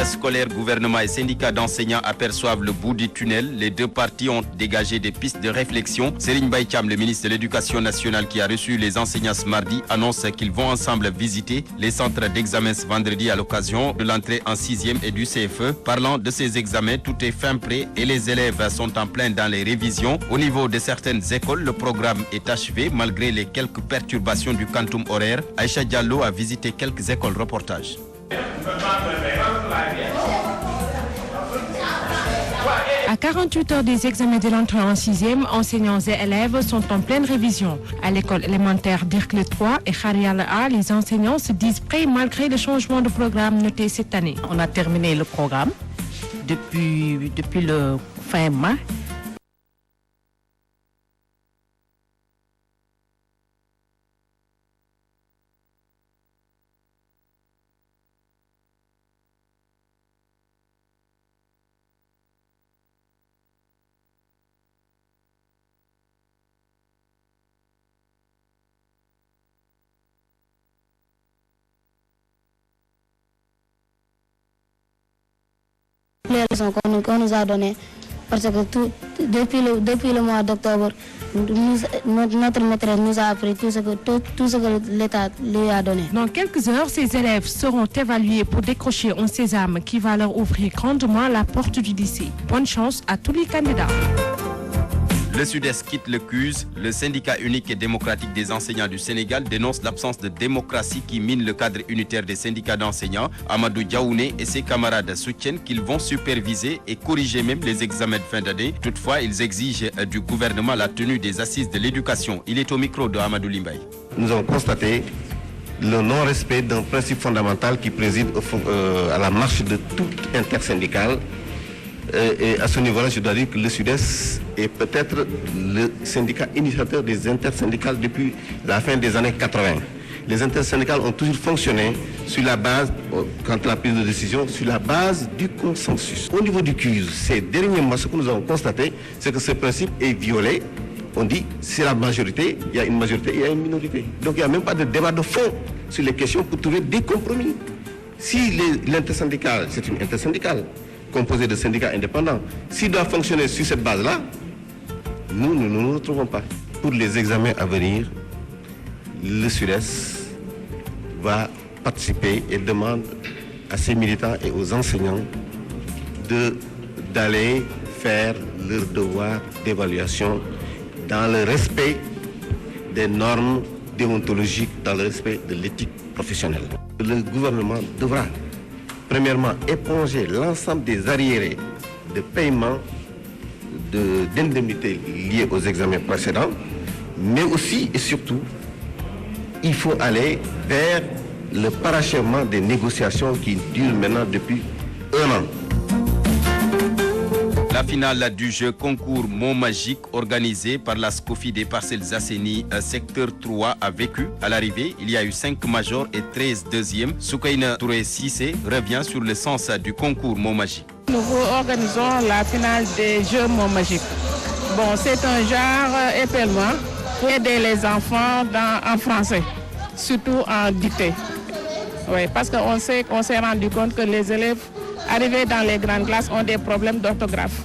scolaires, gouvernement et syndicats d'enseignants aperçoivent le bout du tunnel. Les deux parties ont dégagé des pistes de réflexion. Serigne Mbaye Thiam, le ministre de l'Éducation nationale qui a reçu les enseignants ce mardi, annonce qu'ils vont ensemble visiter les centres d'examen ce vendredi à l'occasion de l'entrée en 6e et du CFE. Parlant de ces examens, tout est fin prêt et les élèves sont en plein dans les révisions. Au niveau de certaines écoles, le programme est achevé malgré les quelques perturbations du quantum horaire. Aïcha Diallo a visité quelques écoles. Reportage. À 48 heures des examens de l'entrée en 6e, enseignants et élèves sont en pleine révision. À l'école élémentaire Derklé 3 et Kharial A, les enseignants se disent prêts malgré le changement de programme noté cette année. On a terminé le programme depuis le fin mai. Les leçons qu'on nous a données, parce que depuis le mois d'octobre, notre maîtresse nous a appris tout ce que l'État lui a donné. Dans quelques heures, ces élèves seront évalués pour décrocher un sésame qui va leur ouvrir grandement la porte du lycée. Bonne chance à tous les candidats. Le Sud-Est quitte le CUS. Le syndicat unique et démocratique des enseignants du Sénégal dénonce l'absence de démocratie qui mine le cadre unitaire des syndicats d'enseignants. Amadou Diaouné et ses camarades soutiennent qu'ils vont superviser et corriger même les examens de fin d'année. Toutefois, ils exigent du gouvernement la tenue des assises de l'éducation. Il est au micro de Amadou Limbaye. Nous avons constaté le non-respect d'un principe fondamental qui préside à la marche de toute intersyndicale. Et à ce niveau-là, je dois dire que le Sud-Est est peut-être le syndicat initiateur des intersyndicales depuis la fin des années 80. Les intersyndicales ont toujours fonctionné sur la base, quant à la prise de décision, sur la base du consensus. Au niveau du CUS, ces derniers mois, ce que nous avons constaté, c'est que ce principe est violé. On dit, c'est la majorité, il y a une majorité, il y a une minorité. Donc il n'y a même pas de débat de fond sur les questions pour trouver des compromis. Si l'intersyndicale, c'est une intersyndicale, composé de syndicats indépendants. S'il doit fonctionner sur cette base-là, nous ne nous retrouvons pas. Pour les examens à venir, le Sud-Est va participer et demande à ses militants et aux enseignants d'aller faire leur devoir d'évaluation dans le respect des normes déontologiques, dans le respect de l'éthique professionnelle. Le gouvernement devra premièrement, éponger l'ensemble des arriérés de paiement d'indemnités liées aux examens précédents, mais aussi et surtout, il faut aller vers le parachèvement des négociations qui durent maintenant depuis 1 an. La finale du jeu concours Mots Magiques organisé par la SCOFI des Parcelles Assainies secteur 3 a vécu. À l'arrivée, il y a eu 5 majors et 13 deuxièmes. Soukaina Touré Sissé revient sur le sens du concours Mots Magiques. Nous organisons la finale des jeux Mots Magiques. Bon, c'est un genre épellement pour aider les enfants en français, surtout en dictée. Oui, parce qu'on s'est rendu compte que les élèves arrivés dans les grandes classes ont des problèmes d'orthographe.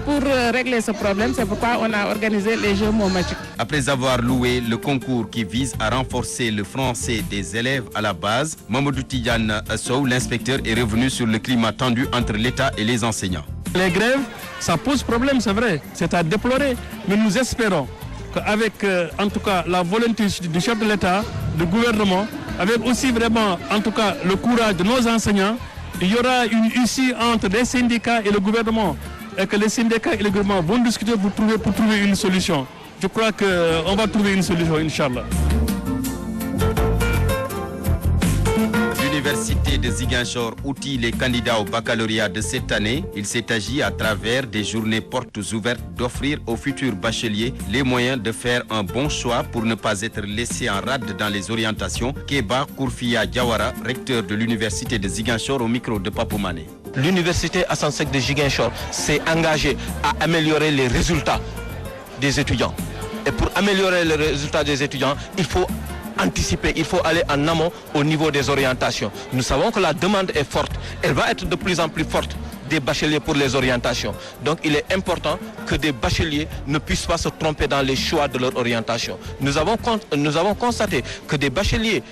Pour régler ce problème, c'est pourquoi on a organisé les jeux Mots Magiques. Après avoir loué le concours qui vise à renforcer le français des élèves à la base, Mamadou Tidiane Sow, l'inspecteur, est revenu sur le climat tendu entre l'État et les enseignants. Les grèves, ça pose problème, c'est vrai, c'est à déplorer. Mais nous espérons qu'avec en tout cas la volonté du chef de l'État, du gouvernement, avec aussi vraiment en tout cas le courage de nos enseignants, il y aura une issue entre les syndicats et le gouvernement et que les syndicats et le gouvernement vont discuter pour trouver une solution. Je crois qu'on va trouver une solution, Inch'Allah. L'Université de Ziguinchor outille les candidats au baccalauréat de cette année. Il s'est agi à travers des journées portes ouvertes d'offrir aux futurs bacheliers les moyens de faire un bon choix pour ne pas être laissés en rade dans les orientations. Keba Kourfia Diawara, recteur de l'Université de Ziguinchor au micro de Papou Mané. L'Université Assane Seck de Ziguinchor s'est engagée à améliorer les résultats des étudiants. Et pour améliorer les résultats des étudiants, il faut anticiper, il faut aller en amont au niveau des orientations. Nous savons que la demande est forte, elle va être de plus en plus forte des bacheliers pour les orientations. Donc il est important que des bacheliers ne puissent pas se tromper dans les choix de leur orientation. Nous avons constaté que des bacheliers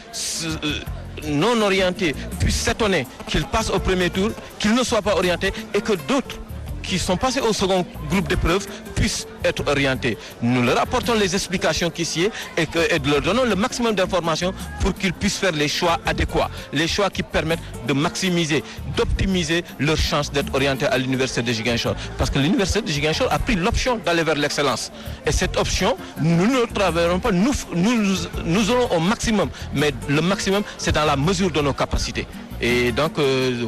non orientés puissent s'étonner qu'ils passent au premier tour, qu'ils ne soient pas orientés et que d'autres qui sont passés au second groupe d'épreuves puissent être orientés. Nous leur apportons les explications qui s'y est et leur donnons le maximum d'informations pour qu'ils puissent faire les choix adéquats, les choix qui permettent de maximiser, d'optimiser leurs chances d'être orientés à l'université de Ziguinchor. Parce que l'université de Ziguinchor a pris l'option d'aller vers l'excellence. Et cette option, nous ne travaillerons pas, nous aurons au maximum, mais le maximum, c'est dans la mesure de nos capacités. Et donc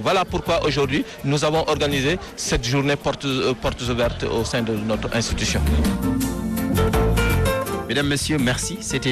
voilà pourquoi aujourd'hui nous avons organisé cette journée portes ouvertes au sein de notre institution. Mesdames, Messieurs, merci. C'était